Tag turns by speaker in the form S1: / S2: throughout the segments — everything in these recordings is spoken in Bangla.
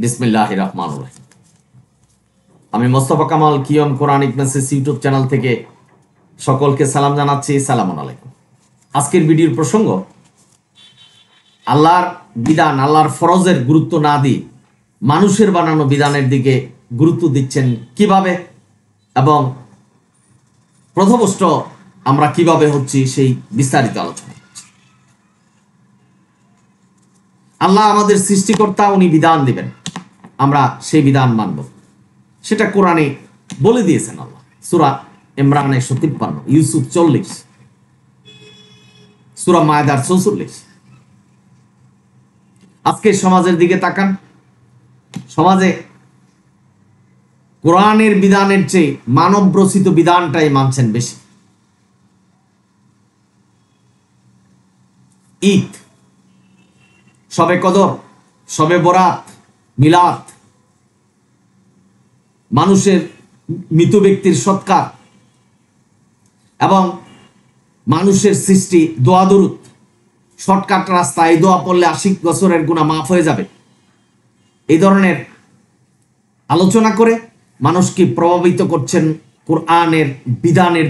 S1: বিসমিল্লাহির রহমানির রহিম। আমি মোস্তফা কামাল কিয়ম কোরআনিক মেসেজ ইউটিউব চ্যানেল থেকে সকলকে সালাম জানাচ্ছি। সালামুন আলাইকুম। আজকের ভিডিওর প্রসঙ্গ আল্লাহর বিধান, আল্লাহর ফরজের গুরুত্ব না দিয়ে মানুষের বানানো বিধানের দিকে গুরুত্ব দিচ্ছেন কিভাবে, এবং প্রথমষ্ট আমরা কিভাবে হচ্ছি সেই বিস্তারিত আলোচনা করছি। আল্লাহ আমাদের সৃষ্টিকর্তা, উনি বিধান দিবেন, আমরা সেই বিধান মানব, সেটা কোরআনে বলে দিয়েছেন আল্লাহ। সূরা ইমরান 153, ইউসুফ 40, সূরা মায়দার 44। আজকে সমাজের দিকে তাকান, সমাজে কোরআনের বিধানের চেয়ে মানব রচিত বিধানটাই মানছেন বেশি। ঈদ, শবে কদর, শবে বরাত, মিলাদ, মানুষের মৃত ব্যক্তির সৎকার এবং মানুষের সৃষ্টি, দোয়া দরুদ, শর্টকাট রাস্তা, এই দোয়া পড়লে 80 বছরের গুনাহ মাফ হয়ে যাবে, এই ধরনের আলোচনা করে মানুষকে প্রভাবিত করছেন। কোরআনের বিধানের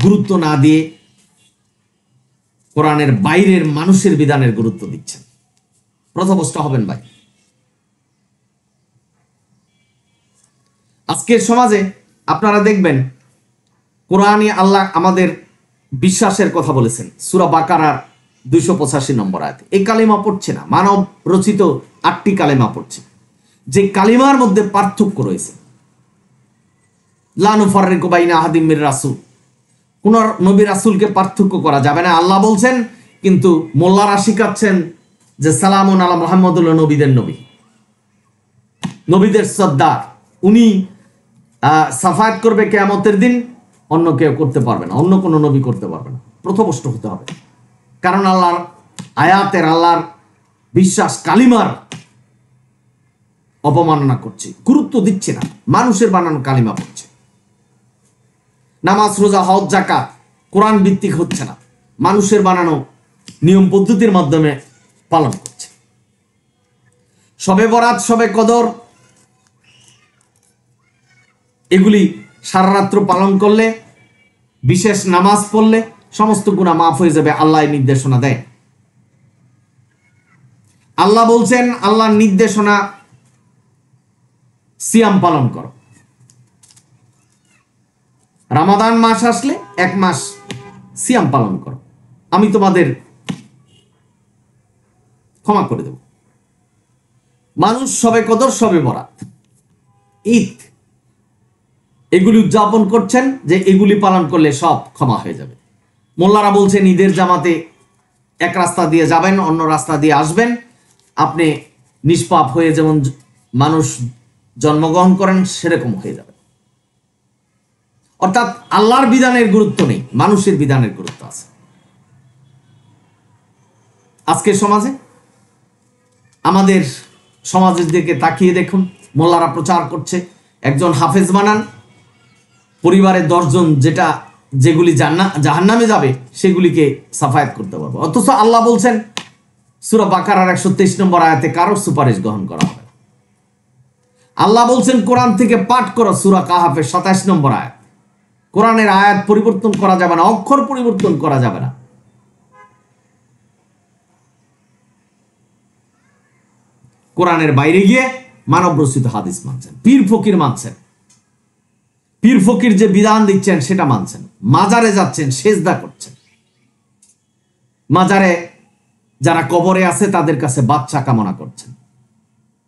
S1: গুরুত্ব না দিয়ে কোরআনের বাইরের মানুষের বিধানের গুরুত্ব দিচ্ছেন। প্রথমষ্ট হবেন ভাই। আজকের সমাজে আপনারা দেখবেন কোরআনে আল্লাহ আমাদের বিশ্বাসের কথা বলেছেন। সূরা বাকারার 285 নম্বর আয়াতে এই কালিমা পড়ছে না, মানব রচিত 8টি কালিমা পড়ছে, যে কালিমার মধ্যে পার্থক্য রয়েছে। লা নুফাররিকু বাইনা আহাদিম মির রাসূল, কোন নবী রাসূলকে পার্থক্য করা যাবে না আল্লাহ বলছেন, কিন্তু মোল্লারা শিখাচ্ছেন যে সালামুন আলা মুহাম্মাদুল নবীদের নবী, নবীদের সর্দার, উনি সাফায়াত করবে কিয়ামতের দিন, অন্য কেউ করতে পারবে না, অন্য কোনো নবী করতে পারবে না। প্রথমষ্ট হতে হবে, কারণ আল্লাহর আয়াতের, আল্লাহর বিশ্বাস কালিমার অপমাননা করছে, গুরুত্ব দিচ্ছে না, মানুষের বানানো কালিমা পড়ছে। নামাজ, রোজা, হজ, যাকাত কোরআন ভিত্তিক হচ্ছে না, মানুষের বানানো নিয়ম পদ্ধতির মাধ্যমে পালন করছে। শবে বরাত, শবে কদর, এগুলি সারা রাত্র পালন করলে, বিশেষ নামাজ পড়লে সমস্ত গুনাহ মাফ হয়ে যাবে, আল্লাহ নির্দেশনা দেয়। আল্লাহ বলছেন, আল্লাহর নির্দেশনা সিয়াম পালন করো। রমাদান মাস আসলে 1 মাস সিয়াম পালন করো, আমি তোমাদের ক্ষমা করে দেব। মানুষ শবে কদর, শবে বরাত, ঈদ এগুলি উদযাপন করছেন যে এগুলি পালন করলে সব ক্ষমা হয়ে যাবে। মোল্লারা বলছেন ঈদের জামাতে এক রাস্তা দিয়ে যাবেন, অন্য রাস্তা দিয়ে আসবেন, আপনি নিষ্পাপ হয়ে যেমন মানুষ জন্মগ্রহণ করেন সেরকম হয়ে যাবে। অর্থাৎ আল্লাহর বিধানের গুরুত্ব নেই, মানুষের বিধানের গুরুত্ব আছে। আজকের সমাজে, আমাদের সমাজের দিকে তাকিয়ে দেখুন, মোল্লারা প্রচার করছে একজন হাফেজ বানান, পরিবারের 10 জন যেগুলি জাহান্নামে যাবে সেগুলিকে সাফায়াত করতে পারবে। অথচ আল্লাহ বলছেন সূরা বাকারার 123 নম্বর আয়াতে কারোর সুপারিশ গ্রহণ করা হবে। আল্লাহ বলছেন কোরআন থেকে পাঠ করো, সূরা কাহাফের 27 নম্বর আয়াত। কোরআনের আয়াত পরিবর্তন করা যাবে না, অক্ষর পরিবর্তন করা যাবে না। কোরআনের বাইরে গিয়ে মানব রচিত হাদিস মানছেন, পীর ফকির মানছেন, পীর ফকির যে বিধান দিচ্ছেন সেটা মানছেন, মাজারে যাচ্ছেন, সেজদা করছেন, মাজারে যারা কবরে আছে তাদের কাছে বাচ্চা কামনা করছেন।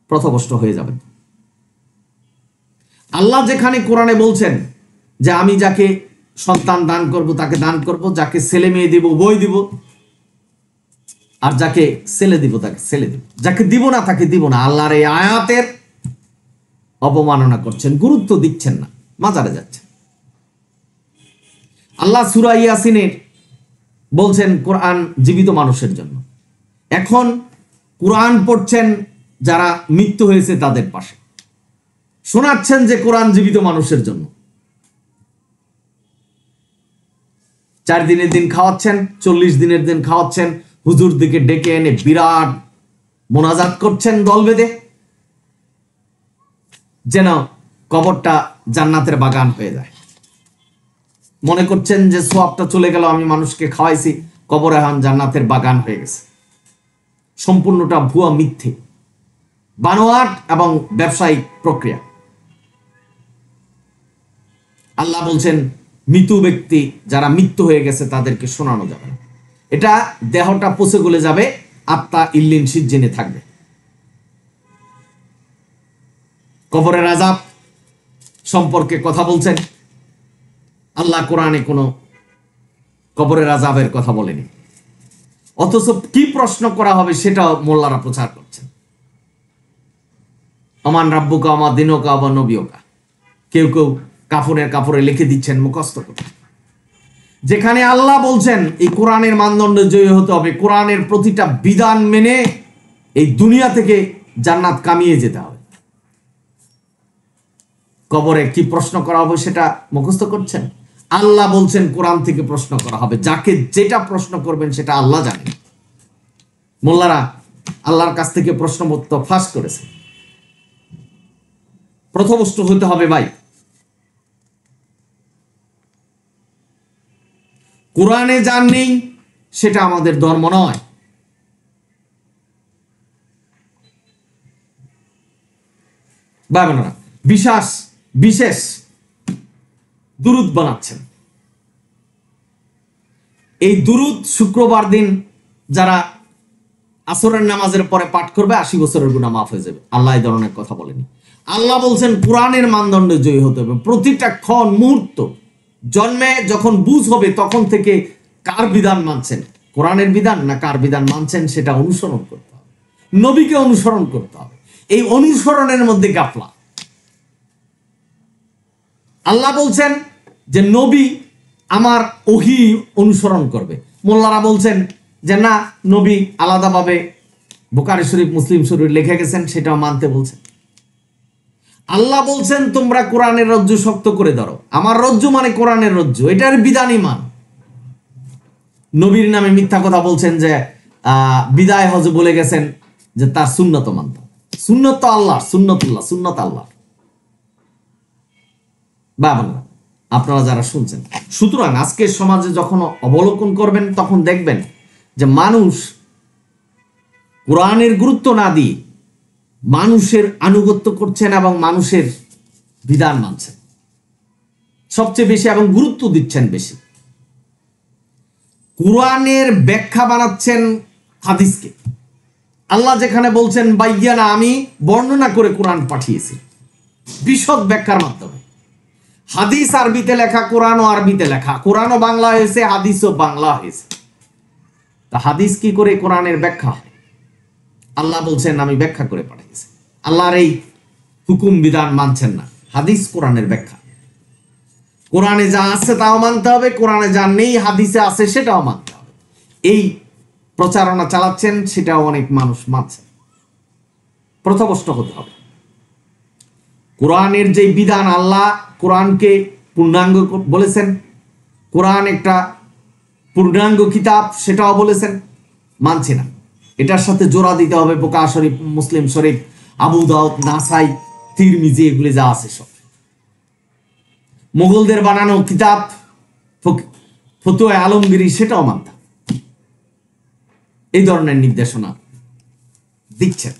S1: পথভ্রষ্ট হয়ে যাবেন। আল্লাহ যেখানে কোরআনে বলছেন যে আমি যাকে সন্তান দান করব তাকে দান করব, যাকে ছেলে মেয়ে দিব বই দিব, আর যাকে ছেলে দিব তাকে ছেলে দিব, যাকে দিব না তাকে দিব না, আল্লাহর এই আয়াতের অবমাননা করছেন, গুরুত্ব দিচ্ছেন না, মাজারে যাচ্ছেন। আল্লাহ সূরা ইয়াসিনের বলছেন কোরআন জীবিত মানুষের জন্য। এখন কোরআন পড়ছেন যারা মৃত্যু হয়েছে তাদের পাশে, শোনাচ্ছেন যে কোরআন জীবিত মানুষের জন্য। 4 দিনের দিন খাওয়াচ্ছেন, 40 দিনের দিন খাওয়াচ্ছেন, হুজুর দিকে ডেকে এনে বিরাট মোনাজাত করছেন দল বেঁধে। যেন কবরটা জান্নাতের বাগান হয়ে যায়। মনে করছেন যে সোয়াবটা চলে গেল, আমি মানুষকে খাওয়াইছি, কবর এখন জান্নাতের বাগান হয়ে গেছে। সম্পূর্ণটা ভুয়া, মিথ্যে, বানোয়াট এবং ব্যবসায়িক প্রক্রিয়া। আল্লাহ বলছেন মৃত ব্যক্তি যারা মৃত্যু হয়ে গেছে তাদেরকে শোনানো যাবে না। এটা দেহটা পচে গলে যাবে, আত্মা ইল্লিন সিজ্জিনে থাকবে। কবরের আযাব সম্পর্কে কথা বলছেন আল্লাহ কোরআনে কোনো কবরের আযাবের কথা বলেনি, অথচ কি প্রশ্ন করা হবে সেটাও মোল্লারা প্রচার করছেন। আমান রাব্বুকা আমা দিনুকা ওয়া নবিয়ুকা, কেউ কেউ কাফনের কাপড়ে লিখে দিচ্ছেন মুখস্থ করে। যেখানে আল্লাহ বলছেন এই কোরআনের মানদণ্ড জয়ী হতে হবে, কোরআনের প্রতিটা বিধান মেনে এই দুনিয়া থেকে জান্নাত কামিয়ে যেতে হবে, কবরে কি প্রশ্ন করা হবে সেটা মুখস্থ করছেন। আল্লাহ বলছেন কোরআন থেকে প্রশ্ন করা হবে, যাকে যেটা প্রশ্ন করবেন সেটা আল্লাহ জানেন। মোল্লারা আল্লাহর কাছ থেকে প্রশ্নপত্র ফাঁস করেছে। প্রথমষ্ট হতে হবে ভাই, কোরআনে যা নেই সেটা আমাদের ধর্ম নয়। বাবা বিশেষ দুরুদ বানাচ্ছেন। এই দুরুদ শুক্রবার দিন যারা আসরের নামাজের পরে পাঠ করবে 80 বছরের গুনাহ মাফ হয়ে যাবে। আল্লাহ এই ধরনের কথা বলেনি। আল্লাহ বলছেন কোরআনের মানদণ্ডে জয়ী হতে হবে। প্রতিটা ক্ষণ মুহূর্ত জন্মে যখন বুঝ হবে তখন থেকে কার বিধান মানছেন, কোরআনের বিধান না কার বিধান মানছেন সেটা অনুসরণ করতে হবে, নবীকে অনুসরণ করতে হবে। এই অনুসরণের মধ্যে গাফলা। আল্লাহ বলছেন যে নবী আমার ওহী অনুসরণ করবে, মোল্লারা বলছেন যে না, নবী আলাদাভাবে বুখারী শরীফ মুসলিম শরীফ লিখে গেছেন সেটাও মানতে বলছেন। আল্লাহ বলছেন তোমরা কোরআনের রজ্জু শক্ত করে ধরো, আমার রজ্জু মানে কোরআনের রজ্জু, এটার বিধানই মান। নবীর নামে মিথ্যা কথা বলছেন যে বিদায় হজ বলে গেছেন যে তার সুন্নত মানত। সুন্নত তো আল্লাহ, সুন্নতুল্লাহ, সুন্নত আল্লাহ। বাবা আপনারা যারা শুনছেন, সুতরাং আজকের সমাজে যখন অবলোকন করবেন তখন দেখবেন যে মানুষ কোরআনের গুরুত্ব না দিয়ে মানুষের আনুগত্য করছেন এবং মানুষের বিধান মানছেন সবচেয়ে বেশি এবং গুরুত্ব দিচ্ছেন বেশি। কোরআনের ব্যাখ্যা বানাচ্ছেন হাদিসকে। আল্লাহ যেখানে বলছেন বাইয়ানা, আমি বর্ণনা করে কোরআন পাঠিয়েছি বিশদ ব্যাখ্যার মাধ্যমে। হাদিস আরবিতে লেখা, কোরআনও আরবিতে লেখা, কোরআনও বাংলা হয়েছে, হাদিসও বাংলা হয়েছে। তা হাদিস কি করে কোরআনের ব্যাখ্যা হয়? আল্লাহ বলছেন আমি ব্যাখ্যা করে পাঠিয়েছি। আল্লাহর এই হুকুম বিধান মানছেন না, হাদিস কোরআনের ব্যাখ্যা। কোরআনে যা আছে তাও মানতে হবে, কোরআনে যা নেই হাদিসে আছে সেটাও মানতে হবে। এই প্রচারণা চালাচ্ছেন, সেটাও অনেক মানুষ মানছে। প্রথমষ্ট হতে হবে কোরআনের যে বিধান, আল্লাহ কোরআনকে পূর্ণাঙ্গ বলেছেন, কোরআন একটা পূর্ণাঙ্গ কিতাব সেটাও বলেছেন, মানছে না। এটার সাথে জোড়া দিতে হবে বুখারী শরীফ, মুসলিম শরীফ, আবু দাউদ, নাসাই, তিরমিজি, এগুলি যা আছে সব। মুগলদের বানানো কিতাব ফতুয়া আলমগীরি সেটাও মানতে হবে। এই ধরনের নির্দেশনা দিচ্ছেন।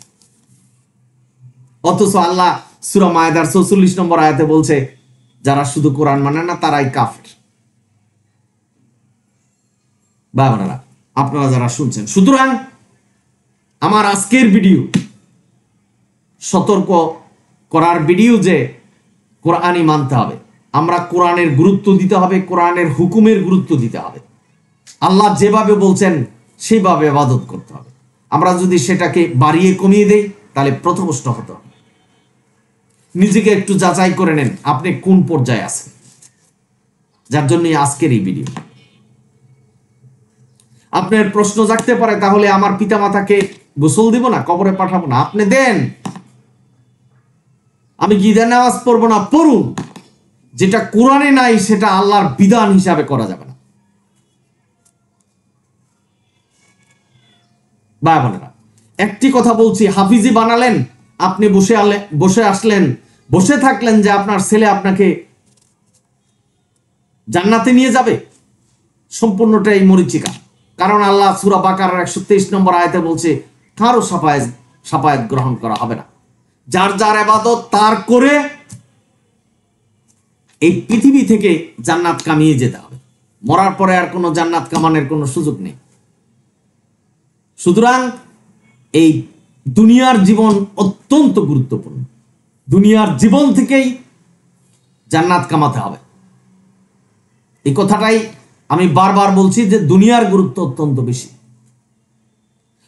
S1: অথচ আল্লাহ সূরা মায়েদার 44 নম্বর আয়াতে বলছে যারা শুধু কোরআন মানে না তারাই কাফের। বাবারা আপনারা যারা শুনছেন, সুতরাং আমার আজকের ভিডিও সতর্ক করার ভিডিও যে কোরআনই মানতে হবে, আমরা কোরআনের গুরুত্ব দিতে হবে, কোরআনের হুকুমের গুরুত্ব দিতে হবে। আল্লাহ যেভাবে বলছেন সেইভাবে ইবাদত করতে হবে। আমরা যদি সেটাকে বাড়িয়ে কমিয়ে দেই তাহলে পথভ্রষ্ট হতে হবে। নিজেকে একটু যাচাই করে নেন আপনি কোন পর্যায়ে আছেন, যার জন্য আজকের এই ভিডিও। আপনার প্রশ্ন জাগতে পারে তাহলে আমার পিতামাতাকে গোসল দিব না, কবরে পাঠাবো না? আপনি দেন, আমি কি ঈদের নামাজ পড়বো না? পড়ুন। যেটা কোরআনে নাই সেটা আল্লাহর বিধান হিসাবে করা যাবে না। ভাই বোনেরা, একটি কথা বলছি, হাফিজি বানালেন, আপনি বসে আসলেন বসে থাকলেন যে আপনার ছেলে আপনাকে জান্নাতে নিয়ে যাবে, সম্পূর্ণটাই মরিচিকা। কারণ আল্লাহ সূরা বাকারার 123 নম্বর আয়াতে বলছে কারো সাফায়াত গ্রহণ করা হবে না, যার যার ইবাদত তার করে এই পৃথিবী থেকে জান্নাত কামিয়ে যেতে হবে। মরার পরে আর কোনো জান্নাত কামানোর কোনো সুযোগ নেই। সুতরাং এই দুনিয়ার জীবন অত্যন্ত গুরুত্বপূর্ণ। দুনিয়ার জীবন থেকেই জান্নাত কামাতে হবে। এই কথাটাই আমি বারবার বলছি যে দুনিয়ার গুরুত্ব অত্যন্ত বেশি।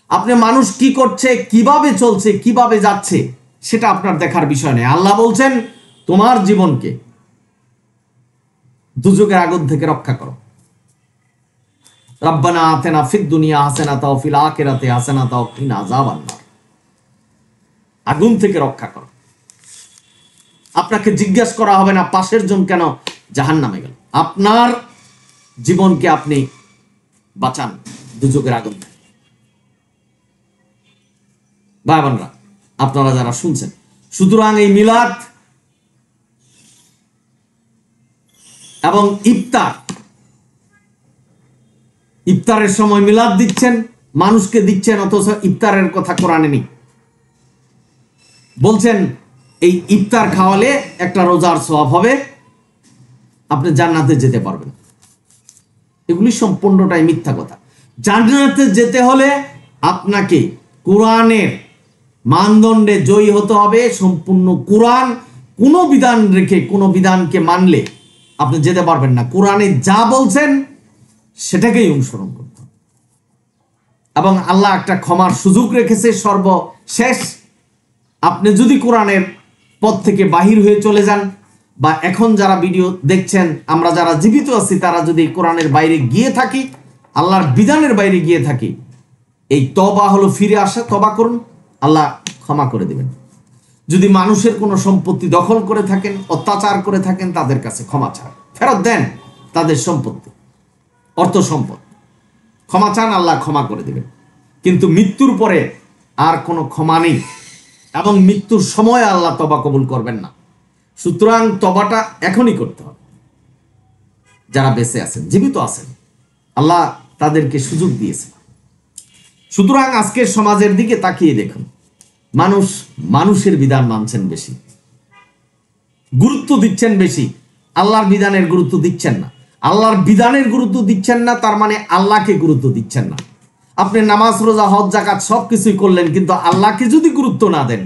S1: আপনি মানুষ কি করছে, কিভাবে চলছে, কিভাবে যাচ্ছে, সেটা আপনার দেখার বিষয় নেই। আল্লাহ বলছেন তোমার জীবনকে দুজকের আগুন থেকে রক্ষা করো। রব্বানা আতিনা ফিদ দুনিয়া হাসানাতাও ওয়া ফিল আখিরাতি হাসানাতাও ওয়া কিনা আযাবান নার। আগুন থেকে রক্ষা করো। আপনাকে জিজ্ঞেস করা হবে না পাশের জন কেন জাহান্নামে গেল। আপনার জীবনকে আপনি বাঁচান দুজকের আগুন থেকে। ভাই বোনেরা, আপনারা যারা শুনছেন, সুতরাং এই মিলাদ এবং ইফতারের সময় মিলাদ দিচ্ছেন, মানুষকে দিচ্ছেন, অথচ ইফতারের কথা কোরআনে নেই। বলছেন এই ইফতার খাওয়ালে একটা রোজার সওয়াব হবে, আপনি জান্নাতে যেতে পারবেন। এগুলি সম্পূর্ণটাই মিথ্যা কথা। জান্নাতে যেতে হলে আপনাকে কোরআনের মানদণ্ডে জয়ী হতে হবে। সম্পূর্ণ কোরআন, কোনো বিধান রেখে কোনো বিধানকে মানলে আপনি যেতে পারবেন না। কোরআনে যা বলছেন সেটাকেই অনুসরণ করতে হবে। এবং আল্লাহ একটা ক্ষমার সুযোগ রেখেছে সর্বশেষ। আপনি যদি কোরআনের পথ থেকে বাহির হয়ে চলে যান, বা এখন যারা ভিডিও দেখছেন, আমরা যারা জীবিত আছি, তারা যদি কোরআনের বাইরে গিয়ে থাকি, আল্লাহর বিধানের বাইরে গিয়ে থাকি, এই তওবা হলো ফিরে আসা। তওবা করুন, আল্লাহ ক্ষমা করে দিবেন। যদি মানুষের কোনো সম্পত্তি দখল করে থাকেন, অত্যাচার করে থাকেন, তাদের কাছে ক্ষমা চান, ফেরত দেন তাদের সম্পত্তি, অর্থ সম্পদ, ক্ষমা চান, আল্লাহ ক্ষমা করে দিবেন। কিন্তু মৃত্যুর পরে আর কোনো ক্ষমা নেই, এবং মৃত্যুর সময় আল্লাহ তওবা কবুল করবেন না। সুতরাং তওবাটা এখনই করতে হবে। যারা বেঁচে আছেন, জীবিত আছেন, আল্লাহ তাদেরকে সুযোগ দিয়েছে। সুতরাং আজকের সমাজের দিকে তাকিয়ে দেখুন, মানুষের বিধান মানছেন বেশি, গুরুত্ব দিচ্ছেন বেশি, আল্লাহর বিধানের গুরুত্ব দিচ্ছেন না। আল্লাহর বিধানের গুরুত্ব দিচ্ছেন না, তার মানে আল্লাহকে গুরুত্ব দিচ্ছেন না। আপনি নামাজ, রোজা, হজ, যাকাত সবকিছুই করলেন, কিন্তু আল্লাহকে যদি গুরুত্ব না দেন,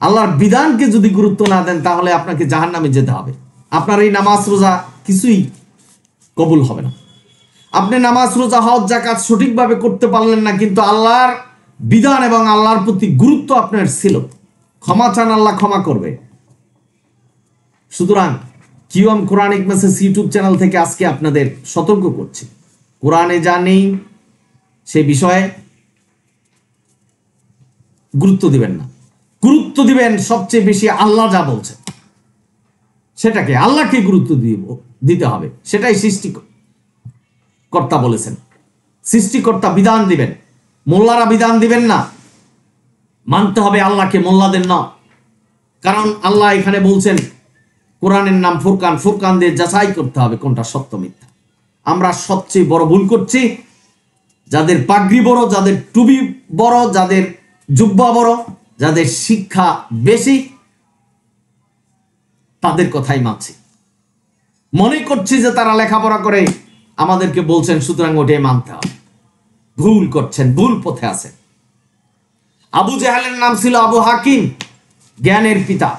S1: আল্লাহর বিধানকে যদি গুরুত্ব না দেন, তাহলে আপনাকে জাহান্নামে যেতে হবে। আপনার এই নামাজ, রোজা কিছুই কবুল হবে না। আপনি নামাজ, রোজা, হজ, যাকাত সঠিকভাবে করতে পারলেন না, কিন্তু আল্লাহর বিধান এবং আল্লাহর প্রতি গুরুত্ব আপনার ছিল। ক্ষমা চান, আল্লাহ ক্ষমা করবে। সুতরাং কিওয়াম কোরআনিক মেসেজ ইউটিউব চ্যানেল থেকে আজকে আপনাদের সতর্ক করছি, কোরআনে যা নেই সে বিষয়ে গুরুত্ব দিবেন না। গুরুত্ব দিবেন সবচেয়ে বেশি আল্লাহ যা বলছে সেটাকে, আল্লাহকে গুরুত্ব দিতে হবে। সেটাই সৃষ্টিকর্তা বলেছেন। সৃষ্টিকর্তা বিধান দিবেন, মোল্লারা বিধান দিবেন না। মানতে হবে আল্লাহকে, মোল্লাদের না। কারণ আল্লাহ এখানে বলছেন কোরআনের নাম ফুরকান, ফুরকান দিয়ে যাচাই করতে হবে কোনটা সত্য মিথ্যা। আমরা সবচেয়ে বড় ভুল করছি, যাদের পাগড়ি বড়, যাদের টুপি বড়, যাদের জুব্বা বড়, যাদের শিক্ষা বেশি, তাদের কথাই মানছি। মনে করছি যে তারা লেখাপড়া করে আমাদেরকে বলছেন, সুতরাং ওটাই মানতে হবে। ভুল করছেন, ভুল পথে আছেন। আবু জাহেলের নাম ছিল আবু হাকিম, জ্ঞানের পিতা।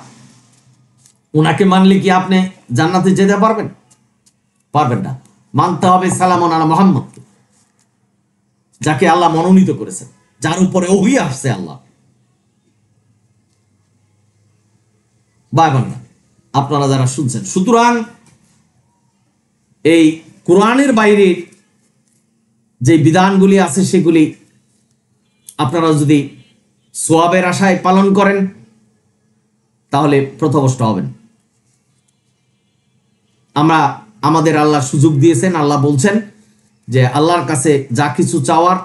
S1: উনাকে মানলে কি আপনি জান্নাতে যেতে পারবেন? পারবেন না। মানতে হবে সালামুন আলা মুহাম্মদ, যাকে আল্লাহ মনোনীত করেছেন, যার উপরে ওহী আসছে আল্লাহ। ভাই বোনেরা, আপনারা যারা শুনছেন, সুতরাং এই কোরআনের বাইরে যে বিধানগুলি আছে সেগুলি আপনারা যদি সোয়াবের আশায় পালন করেন, তাহলে পথভ্রষ্ট হবেন। আমাদের আল্লাহ সুযোগ দিয়েছেন। আল্লাহ বলছেন যে আল্লাহর কাছে যা কিছু চাওয়ার,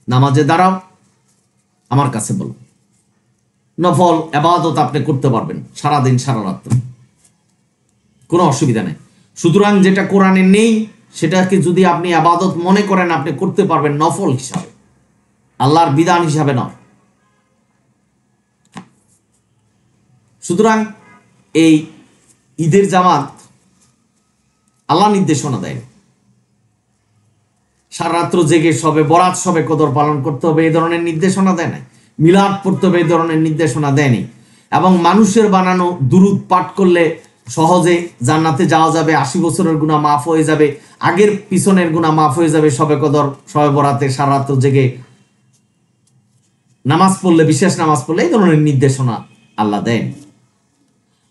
S1: নামাজে দাঁড়াও, আমার কাছে বলো। নফল ইবাদত আপনি করতে পারবেন সারাদিন সারা রাত, কোনো অসুবিধা নেই। সুতরাং যেটা কোরআনে নেই সেটাকে যদি আপনি ইবাদত মনে করেন আপনি করতে পারবেন নফল হিসাবে, আল্লাহর বিধান হিসাবে নয়। সুতরাং এই ঈদের জামাত আল্লাহ নির্দেশনা দেয় সারা রাত্র জেগে সবে বরাত সবে কদর পালন করতে হবে এই ধরনের নির্দেশনা দেয় নাই, মিলাদ পড়তে হবে এই ধরনের নির্দেশনা দেয়নি, এবং মানুষের বানানো দুরূদ পাঠ করলে সহজে জান্নাতে যাওয়া যাবে, 80 বছরের গুনাহ মাফ হয়ে যাবে, আগের পিছনের গুনাহ মাফ হয়ে যাবে সবে কদর সবে বরাতে সারা রাত্র জেগে নামাজ পড়লে, বিশেষ নামাজ পড়লে, এই ধরনের নির্দেশনা আল্লাহ দেন।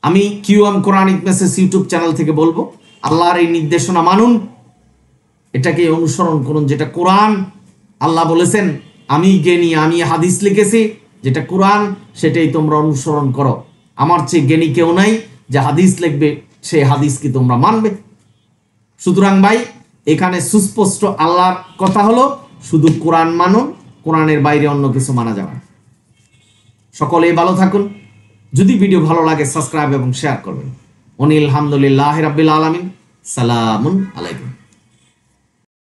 S1: আমি QM Quranic message YouTube channel থেকে বলবো আল্লাহর এই নির্দেশনা মানুন, এটাকে অনুসরণ করুন। যেটা কোরআন আল্লাহ বলেছেন, আমি জ্ঞানী, আমি হাদিস লিখেছি, যেটা কোরআন সেটাই তোমরা অনুসরণ করো। আমার চেয়ে জ্ঞানী কেউ নাই যে হাদিস লিখবে, সেই হাদিস কি তোমরা মানবে? সুতরাং ভাই এখানে সুস্পষ্ট আল্লাহর কথা হলো শুধু কোরআন মানুন, কোরআনের বাইরে অন্য কিছু মানা যাবে না। সকলেই ভালো থাকুন। যদি ভিডিও ভালো লাগে সাবস্ক্রাইব এবং শেয়ার করবেন। অনিল হামদুলিল্লাহ রাব্বিল আলামিন। সালামুন আলাইকুম।